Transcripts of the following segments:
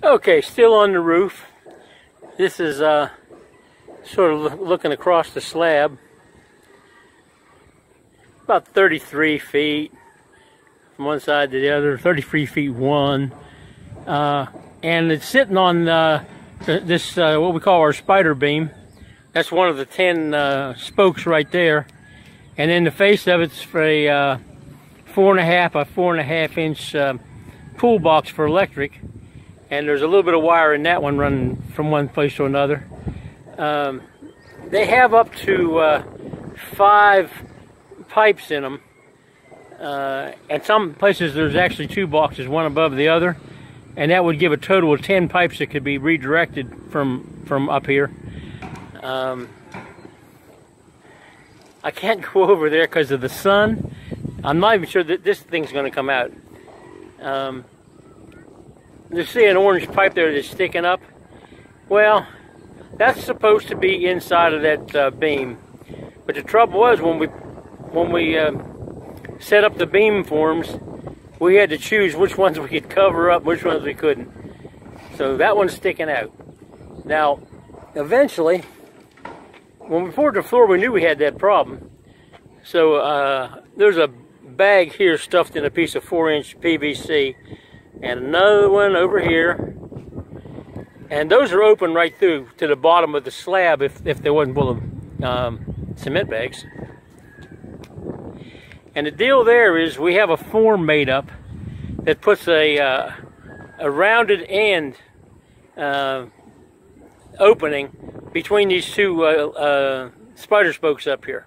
Okay, still on the roof. This is sort of looking across the slab. About 33 feet from one side to the other, 33 feet one. And it's sitting on this, what we call our spider beam. That's one of the 10 spokes right there. And then the face of it's for a 4.5 by 4.5 inch pull box for electric. And there's a little bit of wire in that one running from one place to another. They have up to 5 pipes in them. And some places there's actually 2 boxes, one above the other. And that would give a total of 10 pipes that could be redirected from up here. I can't go over there because of the sun. I'm not even sure that this thing's going to come out. You see an orange pipe there that's sticking up? Well, that's supposed to be inside of that beam. But the trouble was when we set up the beam forms, we had to choose which ones we could cover up, which ones we couldn't. So that one's sticking out. Now, eventually, when we poured the floor, we knew we had that problem. So there's a bag here stuffed in a piece of 4-inch PVC, and another one over here. And those are open right through to the bottom of the slab if they wasn't full of cement bags. And the deal there is we have a form made up that puts a rounded end opening between these 2 spider spokes up here.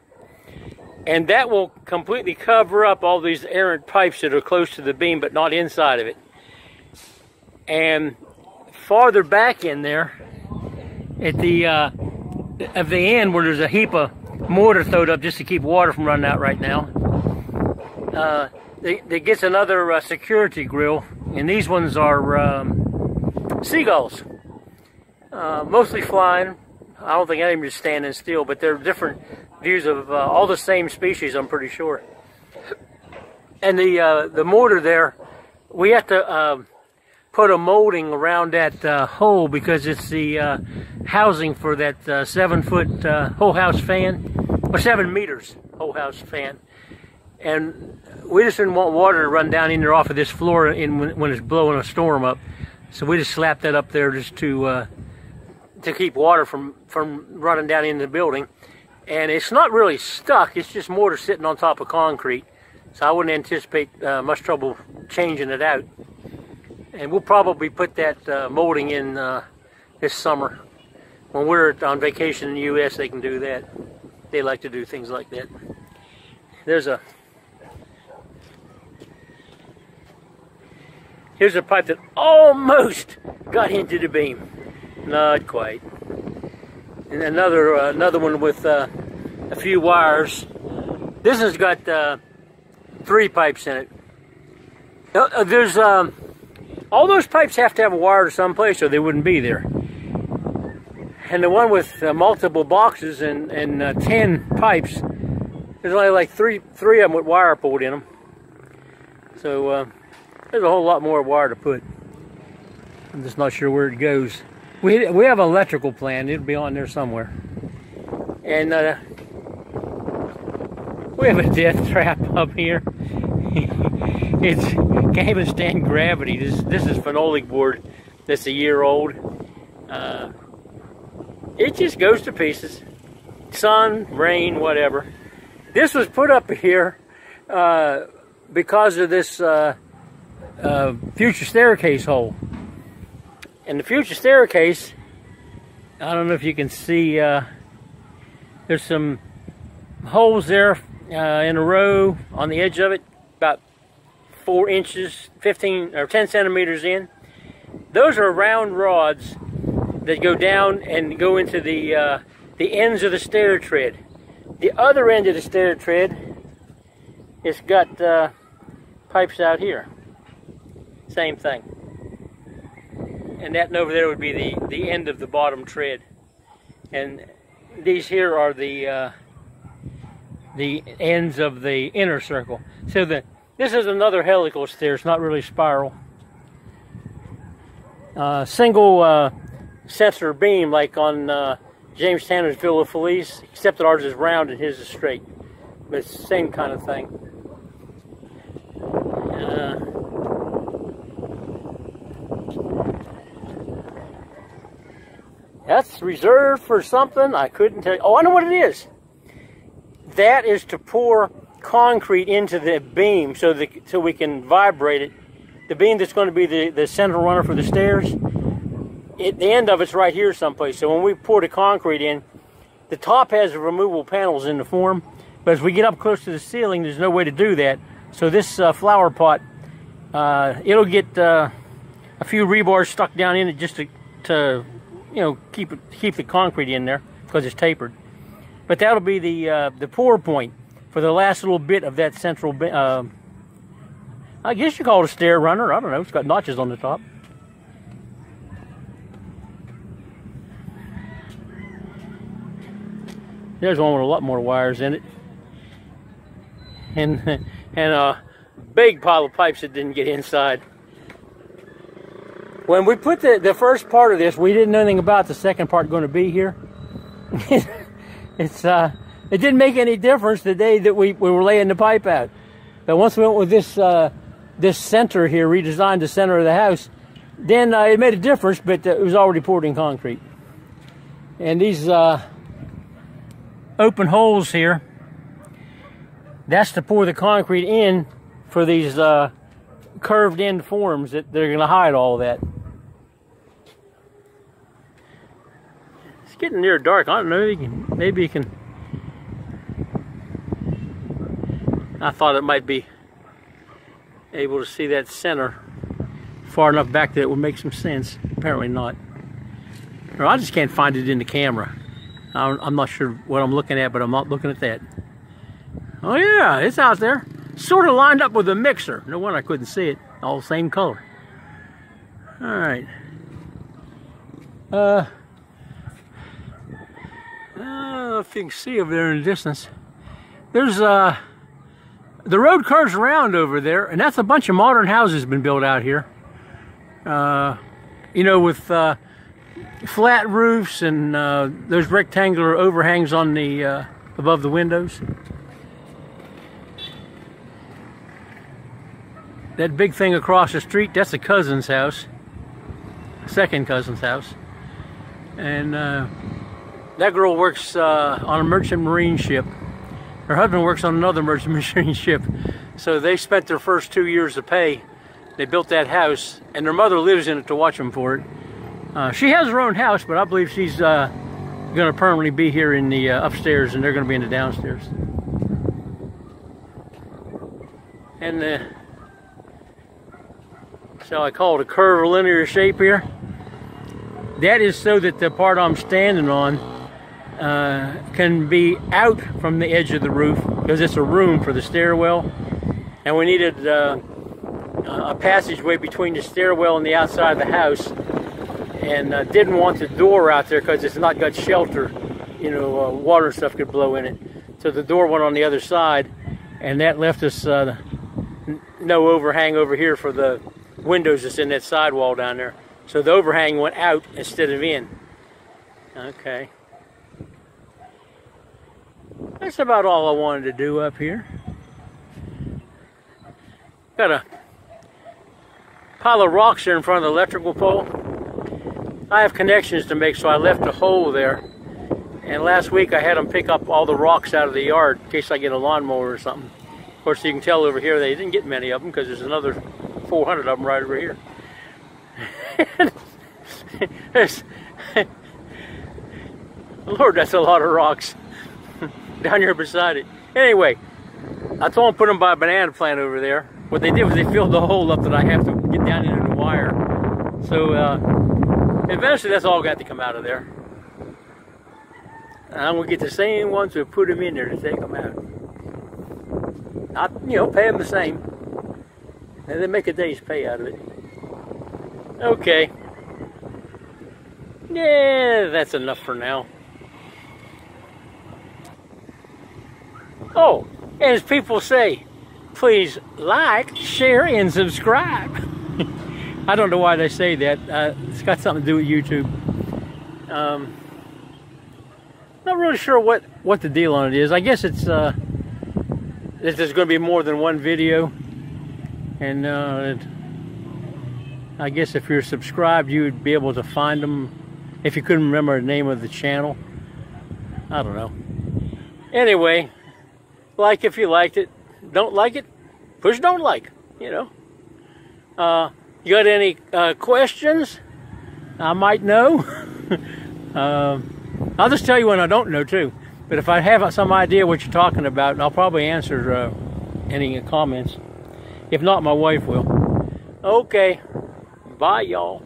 And that will completely cover up all these errant pipes that are close to the beam but not inside of it. And farther back in there, at the end where there's a heap of mortar thrown up just to keep water from running out right now, they gets another security grill, and these ones are seagulls, mostly flying. I don't think any of them are standing still, but they're different views of all the same species, I'm pretty sure. And the mortar there, we have to put a molding around that hole because it's the housing for that 7-foot whole house fan, or 7 meters whole house fan. And we just didn't want water to run down in there off of this floor when it's blowing a storm up. So we just slapped that up there just to keep water from running down into the building. And it's not really stuck, it's just mortar sitting on top of concrete. So I wouldn't anticipate much trouble changing it out. And we'll probably put that molding in this summer. When we're on vacation in the U.S., they can do that. They like to do things like that. Here's a pipe that almost got into the beam. Not quite. And another one with a few wires. This has got 3 pipes in it. There's all those pipes have to have a wire to someplace or they wouldn't be there. And the one with multiple boxes and 10 pipes, there's only like three of them with wire pulled in them. So there's a whole lot more wire to put. I'm just not sure where it goes. We have an electrical plan. It'll be on there somewhere. And we have a death trap up here. It can't even stand gravity. This is phenolic board that's a year old. It just goes to pieces. Sun, rain, whatever. This was put up here because of this future staircase hole. And the future staircase, I don't know if you can see, there's some holes there in a row on the edge of it, about 4 inches, 15 or 10 centimeters in. Those are round rods that go down and go into the ends of the stair tread. The other end of the stair tread, it's got pipes out here. Same thing. And that over there would be the end of the bottom tread. And these here are the ends of the inner circle. So this is another helical stair. It's not really spiral. single center beam like on James Tanner's Villa Felice, except that ours is round and his is straight. But it's the same kind of thing. That's reserved for something. I couldn't tell you. Oh, I know what it is. That is to pour concrete into the beam so we can vibrate it. The beam that's going to be the center runner for the stairs, the end of it's right here someplace. So when we pour the concrete in, the top has removable panels in the form, but as we get up close to the ceiling, there's no way to do that. So this flower pot, it'll get a few rebars stuck down in it just to you know, keep the concrete in there because it's tapered. But that'll be the pour point for the last little bit of that central. I guess you call it a stair runner. I don't know. It's got notches on the top. There's one with a lot more wires in it, and a big pile of pipes that didn't get inside. When we put the first part of this, we didn't know anything about the second part going to be here. It didn't make any difference the day that we were laying the pipe out. But once we went with this center here, redesigned the center of the house, then it made a difference, but it was already poured in concrete. And these open holes here, that's to pour the concrete in for these curved end forms that they're going to hide all that. It's getting near dark. I don't know, maybe you can. I thought it might be able to see that center far enough back that it would make some sense. Apparently not. Or I just can't find it in the camera. I'm not sure what I'm looking at, but I'm not looking at that. Oh yeah, it's out there. Sort of lined up with the mixer. No wonder I couldn't see it. All the same color. Alright. I don't know if you can see over there in the distance. There's the road curves around over there, and that's a bunch of modern houses been built out here. You know, with flat roofs and those rectangular overhangs on the above the windows. That big thing across the street, that's a cousin's house, second cousin's house, and that girl works on a merchant marine ship. Her husband works on another merchant marine ship, so they spent their first 2 years of pay. They built that house, and their mother lives in it to watch them for it. She has her own house, but I believe she's going to permanently be here in the upstairs, and they're going to be in the downstairs. And shall I call it a curvilinear shape here? That is so that the part I'm standing on can be out from the edge of the roof, because it's a room for the stairwell, and we needed a passageway between the stairwell and the outside of the house, and didn't want the door out there because it's not got shelter. You know, water and stuff could blow in it. So the door went on the other side, and that left us no overhang over here for the windows that's in that sidewall down there. So the overhang went out instead of in. Okay. That's about all I wanted to do up here. Got a pile of rocks there in front of the electrical pole. I have connections to make, so I left a hole there. And last week I had them pick up all the rocks out of the yard in case I get a lawnmower or something. Of course, you can tell over here they didn't get many of them because there's another 400 of them right over here. Lord, that's a lot of rocks down here beside it. Anyway, I told them to put them by a banana plant over there. What they did was they filled the hole up that I have to get down into the wire. So eventually that's all got to come out of there. And I'm going to get the same ones who put them in there to take them out. You know, pay them the same. And then make a day's pay out of it. Okay. Yeah, that's enough for now. Oh, and as people say, please like, share, and subscribe. I don't know why they say that. It's got something to do with YouTube. Not really sure what the deal on it is. I guess it's there's going to be more than one video, and I guess if you're subscribed, you would be able to find them if you couldn't remember the name of the channel. I don't know. Anyway, like if you liked it. Don't like it, push don't like, you know. You got any questions I might know? I'll just tell you when I don't know too. But if I have some idea what you're talking about, I'll probably answer any comments. If not, my wife will. Okay, bye y'all.